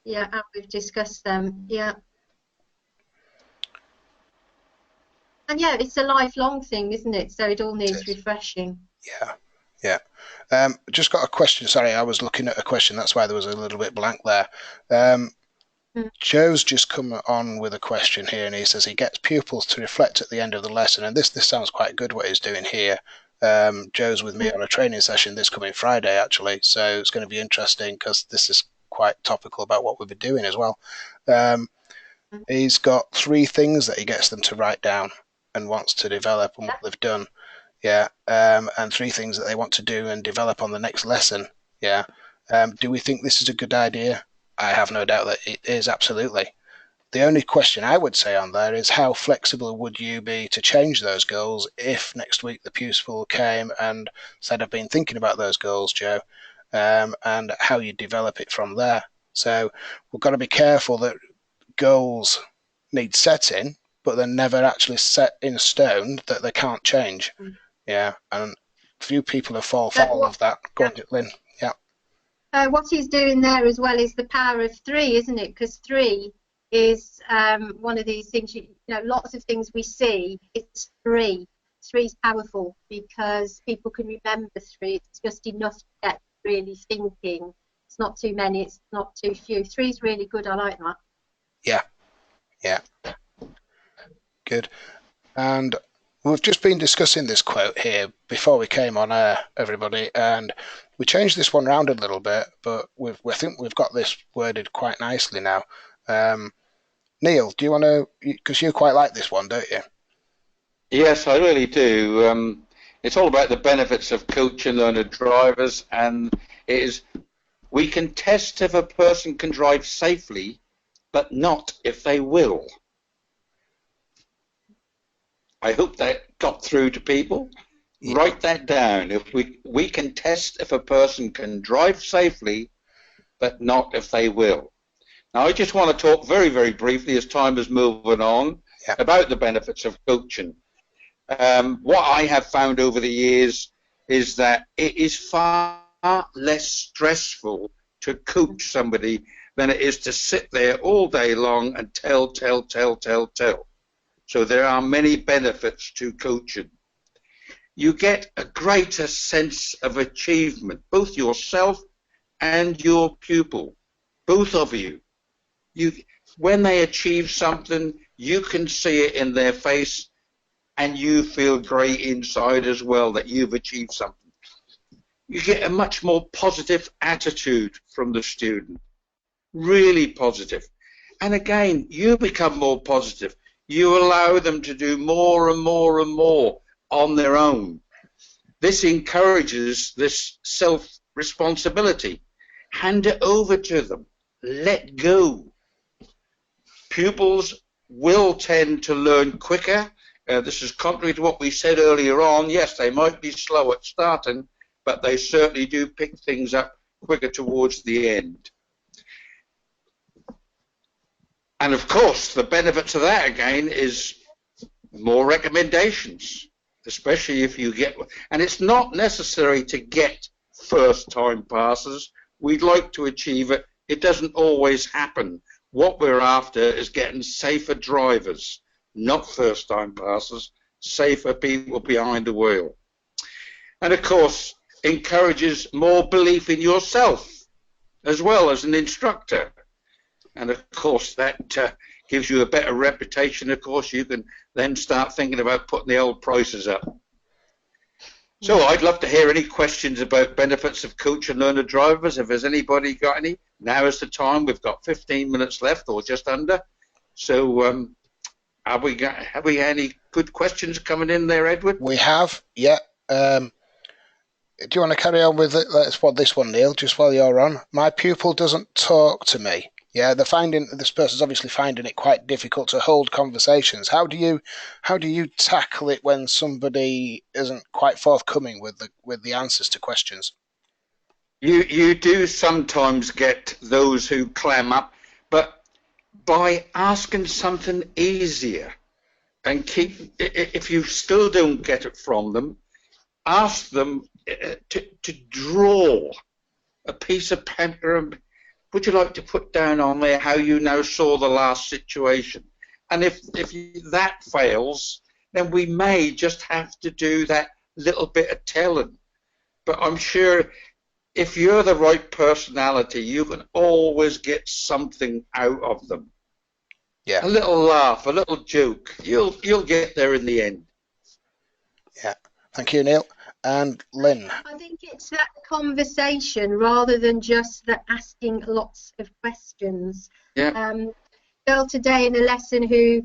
Yeah, and we've discussed them. Yeah. And yeah, it's a lifelong thing, isn't it? So it all needs refreshing. Yeah. Just got a question. Sorry, I was looking at a question. That's why there was a little bit blank there. Joe's just come on with a question here, and he says he gets pupils to reflect at the end of the lesson. And this sounds quite good what he's doing here. Joe's with me on a training session this coming Friday, actually. So it's going to be interesting because this is quite topical about what we've been doing as well. He's got 3 things that he gets them to write down and wants to develop on what they've done. And 3 things that they want to do and develop on the next lesson. Do we think this is a good idea? I have no doubt that it is, absolutely. The only question I would say on there is how flexible would you be to change those goals if next week the pupil came and said, I've been thinking about those goals, Joe, and how you develop it from there. So we've got to be careful that goals need setting, but they're never actually set in stone that they can't change. And few people have fallen foul of that. Go on, Lynn. What he's doing there as well is the power of 3, isn't it? Because 3 is one of these things, you know, lots of things we see, it's 3. 3 is powerful because people can remember 3. It's just enough to get really thinking. It's not too many, it's not too few. 3 is really good, I like that. Yeah. Good. And we've just been discussing this quote here before we came on air, everybody, and we changed this one around a little bit, but we think we've got this worded quite nicely now. Neil, do you want to, because you quite like this one, don't you? Yes, I really do. It's all about the benefits of coaching learner drivers, and it is, we can test if a person can drive safely, but not if they will. I hope that got through to people. Yeah. Write that down. If we can test if a person can drive safely, but not if they will. Now, I just want to talk very, very briefly, as time is moving on, about the benefits of coaching. What I have found over the years is that it is far less stressful to coach somebody than it is to sit there all day long and tell. So there are many benefits to coaching. You get a greater sense of achievement, both yourself and your pupil, both of you. When they achieve something, you can see it in their face, and you feel great inside as well that you've achieved something. You get a much more positive attitude from the student, really positive. And again, you become more positive. You allow them to do more and more and more on their own. This encourages this self-responsibility. Hand it over to them. Let go. Pupils will tend to learn quicker. This is contrary to what we said earlier on. Yes, they might be slow at starting, but they certainly do pick things up quicker towards the end. And of course, the benefit to that again is more recommendations, especially if you get, and it's not necessary to get first-time passes. We'd like to achieve it. It doesn't always happen. What we're after is getting safer drivers, not first-time passes, safer people behind the wheel. And of course, encourages more belief in yourself as well as an instructor. And of course, that gives you a better reputation. Of course, you can then start thinking about putting the old prices up. So I'd love to hear any questions about benefits of coach and learner drivers. If there's anybody got any, now is the time. We've got 15 minutes left or just under. So have we any good questions coming in there, Edward? We have, yeah. Do you want to carry on with it? Let's put this one, Neil, just while you're on. My pupil doesn't talk to me. Yeah, this person's obviously finding it quite difficult to hold conversations. How do you tackle it when somebody isn't quite forthcoming with the answers to questions? You do sometimes get those who clam up, but by asking something easier and if you still don't get it from them, ask them to draw a piece of paper and would you like to put down on there how you now saw the last situation? And if that fails, then we may just have to do that little bit of telling. But I'm sure if you're the right personality, you can always get something out of them. Yeah. A little laugh, a little joke. You'll get there in the end. Yeah. Thank you, Neil. And Lynn. I think it's that conversation rather than just the asking lots of questions. Yeah. Girl today in a lesson who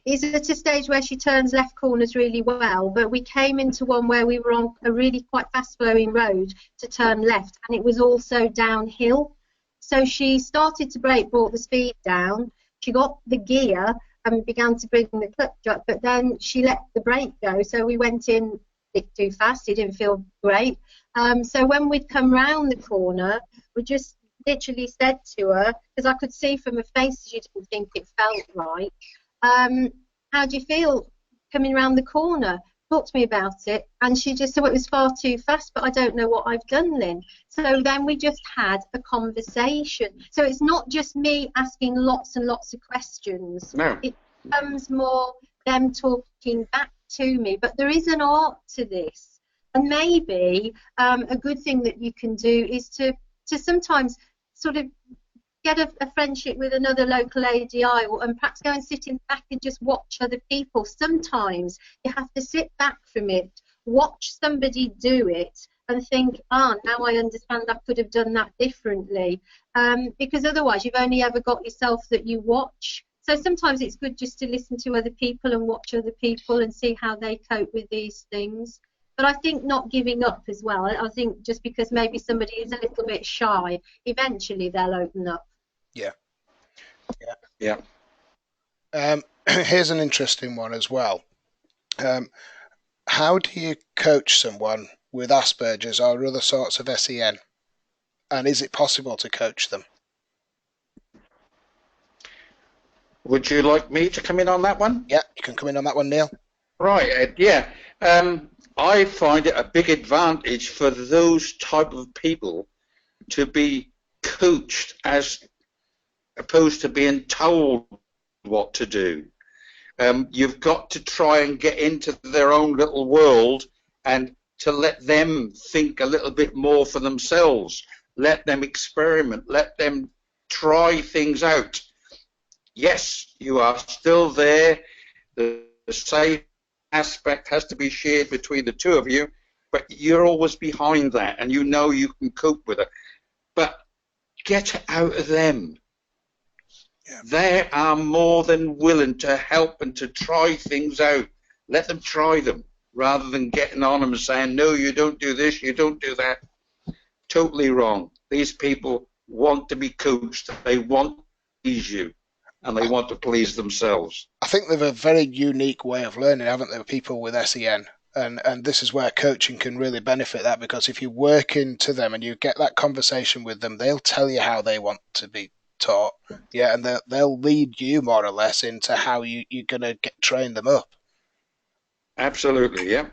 is at a stage where she turns left corners really well, but we came into one where we were on a really quite fast flowing road to turn left, and it was also downhill. So she started to brake, brought the speed down. She got the gear and began to bring the clutch up, but then she let the brake go. So we went in bit too fast. It didn't feel great. So when we'd come round the corner, we just literally said to her, because I could see from her face she didn't think it felt right, how do you feel coming round the corner? Talk to me about it. And she just said, well, it was far too fast, but I don't know what I've done, Lynn. So then we just had a conversation. So it's not just me asking lots and lots of questions. No. It becomes more them talking back to me, but there is an art to this, and maybe a good thing that you can do is to sometimes sort of get a friendship with another local ADI, and perhaps go and sit in back and just watch other people. Sometimes you have to sit back from it, watch somebody do it, and think, now I understand, I could have done that differently, because otherwise you've only ever got yourself that you watch. So sometimes it's good just to listen to other people and watch other people and see how they cope with these things. But I think not giving up as well. I think just because maybe somebody is a little bit shy, eventually they'll open up. Yeah. Yeah. Here's an interesting one as well. How do you coach someone with Asperger's or other sorts of SEN? And is it possible to coach them? Would you like me to come in on that one? Yeah, you can come in on that one, Neil. Right, Ed. Yeah. I find it a big advantage for those type of people to be coached as opposed to being told what to do. You've got to try and get into their own little world and to let them think a little bit more for themselves. Let them experiment. Let them try things out. Yes, you are still there. The safe aspect has to be shared between the two of you, but you're always behind that and you know you can cope with it. But get out of them. Yeah. They are more than willing to help and to try things out. Let them try them rather than getting on them and saying, no, you don't do this, you don't do that. Totally wrong. These people want to be coached. They want to please you and they want to please themselves. I think they've a very unique way of learning, haven't they, people with SEN? And this is where coaching can really benefit that, because if you work into them and you get that conversation with them, they'll tell you how they want to be taught. Yeah, and they'll lead you more or less into how you're going to train them up. Absolutely, yeah.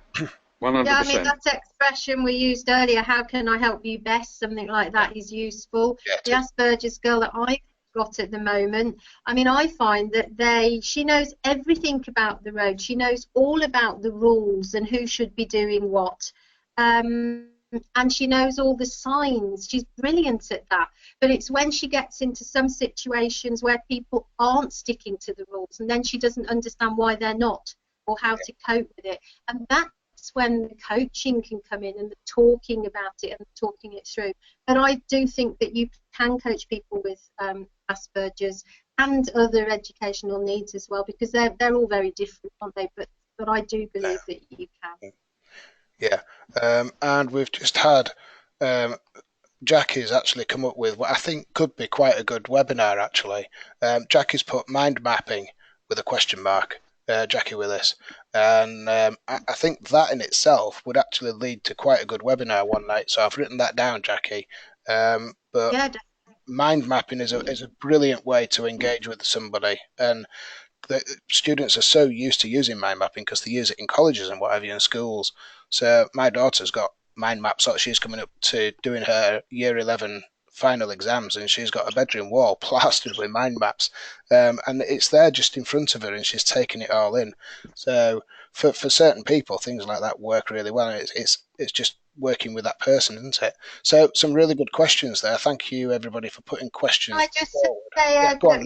100%. Yeah, I mean, that expression we used earlier, how can I help you best, something like that is useful. Yeah, the Asperger's girl that I've got at the moment, I mean, I find that she knows everything about the road. She knows all about the rules and who should be doing what. And she knows all the signs. She's brilliant at that. But it's when she gets into some situations where people aren't sticking to the rules, and then she doesn't understand why they're not or how to cope with it. And that's when the coaching can come in and the talking about it and talking it through. But I do think that you can coach people with Asperger's and other educational needs as well, because they're all very different, aren't they? But I do believe that you can. Yeah, and we've just had Jackie's actually come up with what I think could be quite a good webinar, actually. Jackie's put mind mapping with a question mark, Jackie Willis. And I think that in itself would actually lead to quite a good webinar one night. So I've written that down, Jackie. But Yeah, mind mapping is a brilliant way to engage with somebody. And the students are so used to using mind mapping because they use it in colleges and whatever, in schools. So my daughter's got mind maps. So she's coming up to doing her year 11 final exams, and she's got a bedroom wall plastered with mind maps, and it's there just in front of her, and she's taking it all in. So for certain people, things like that work really well, and it's just working with that person, isn't it? So some really good questions there. Thank you everybody for putting questions forward.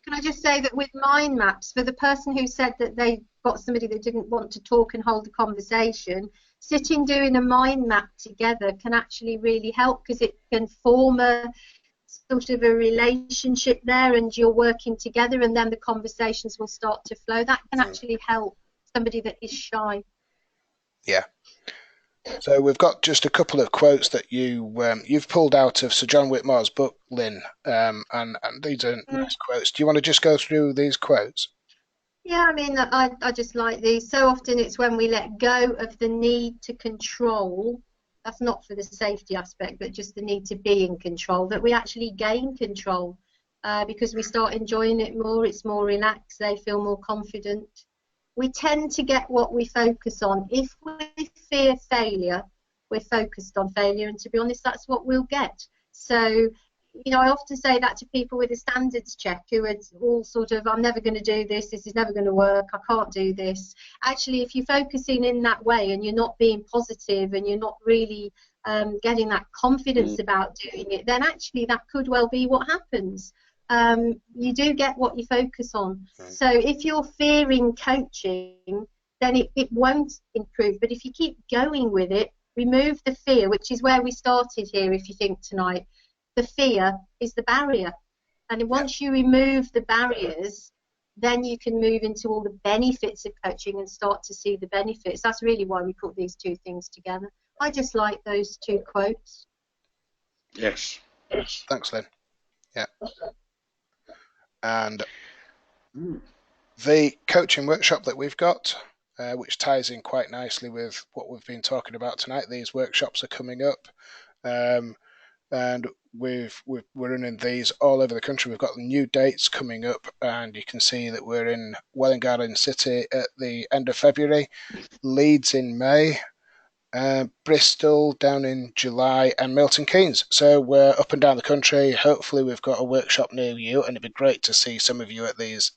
Can I just say that with mind maps, for the person who said that they got somebody that didn't want to talk and hold a conversation, sitting doing a mind map together can actually really help, because it can form a sort of a relationship there, and you're working together, and then the conversations will start to flow. That can actually help somebody that is shy. Yeah. So we've got just a couple of quotes that you've pulled out of Sir John Whitmore's book, Lynn, and these are nice quotes. Do you want to just go through these quotes? Yeah, I mean, I just like these. So often it's when we let go of the need to control, that's not for the safety aspect, but just the need to be in control, that we actually gain control, because we start enjoying it more, it's more relaxed, they feel more confident. We tend to get what we focus on. If we fear failure, we're focused on failure, and to be honest, that's what we'll get. So, you know, I often say that to people with a standards check who are all sort of, I'm never going to do this, this is never going to work, I can't do this. Actually, if you're focusing in that way and you're not being positive and you're not really getting that confidence about doing it, then actually that could well be what happens. You do get what you focus on. So if you're fearing coaching, then it won't improve. But if you keep going with it, remove the fear, which is where we started here, if you think tonight. The fear is the barrier. And once you remove the barriers, then you can move into all the benefits of coaching and start to see the benefits. That's really why we put these two things together. I just like those two quotes. Yes. Thanks, Lynn. Yeah. And the coaching workshop that we've got, which ties in quite nicely with what we've been talking about tonight, these workshops are coming up. and we're running these all over the country. We've got new dates coming up, and you can see that we're in Welwyn Garden City at the end of February, Leeds in May, Bristol down in July, and Milton Keynes. So we're up and down the country. Hopefully we've got a workshop near you, and it'd be great to see some of you at these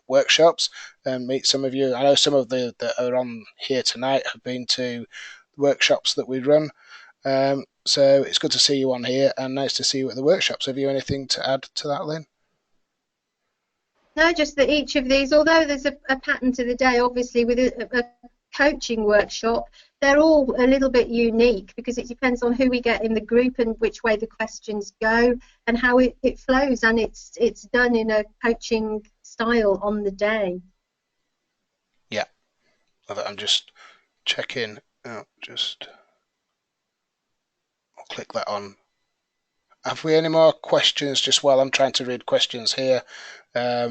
workshops and meet some of you. I know some of the that are on here tonight have been to workshops that we run. So it's good to see you on here, and nice to see you at the workshops. Have you anything to add to that, Lynn? No, just that each of these, although there's a pattern to the day, obviously with a coaching workshop, they're all a little bit unique because it depends on who we get in the group and which way the questions go and how it flows, and it's done in a coaching style on the day. Yeah, I'm just checking out. I'll click that on. Have we any more questions? Just while I'm trying to read questions here. I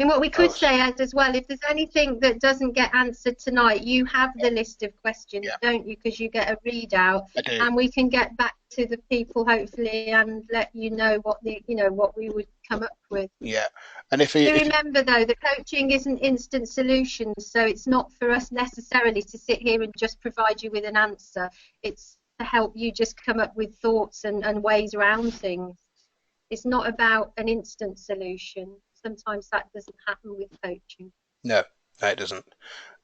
mean, what we could say as well, if there's anything that doesn't get answered tonight, you have the list of questions, don't you? Because you get a readout, and we can get back to the people hopefully and let you know what what we would come up with. Yeah, and if you remember though, that coaching isn't instant solutions, so it's not for us necessarily to sit here and just provide you with an answer. It's to help you just come up with thoughts and ways around things. It's not about an instant solution. Sometimes that doesn't happen with coaching. No, it doesn't.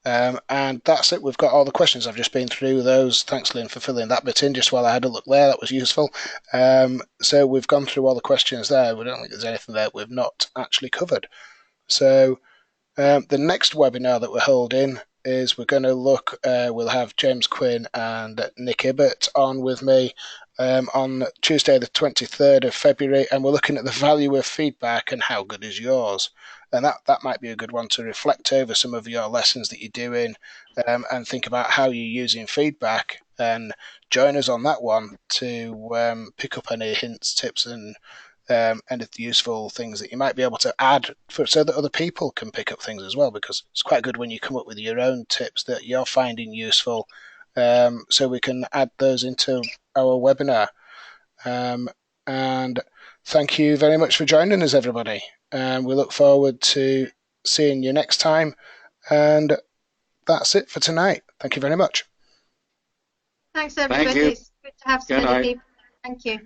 And that's it. We've got all the questions. I've just been through those. Thanks, Lynn, for filling that bit in just while I had a look there. That was useful. So we've gone through all the questions there. We don't think there's anything there we've not actually covered. So the next webinar that we're holding is we're going to look, we'll have James Quinn and Nick Ibbott on with me on Tuesday the 23rd of February, and we're looking at the value of feedback and how good is yours. And that might be a good one to reflect over some of your lessons that you're doing and think about how you're using feedback, and join us on that one to pick up any hints, tips, and useful things that you might be able to add so that other people can pick up things as well, because it's quite good when you come up with your own tips that you're finding useful, so we can add those into our webinar. And thank you very much for joining us, everybody, and we look forward to seeing you next time. And that's it for tonight. Thank you very much. Thanks, everybody. Thank you. It's good to have so many people. Thank you.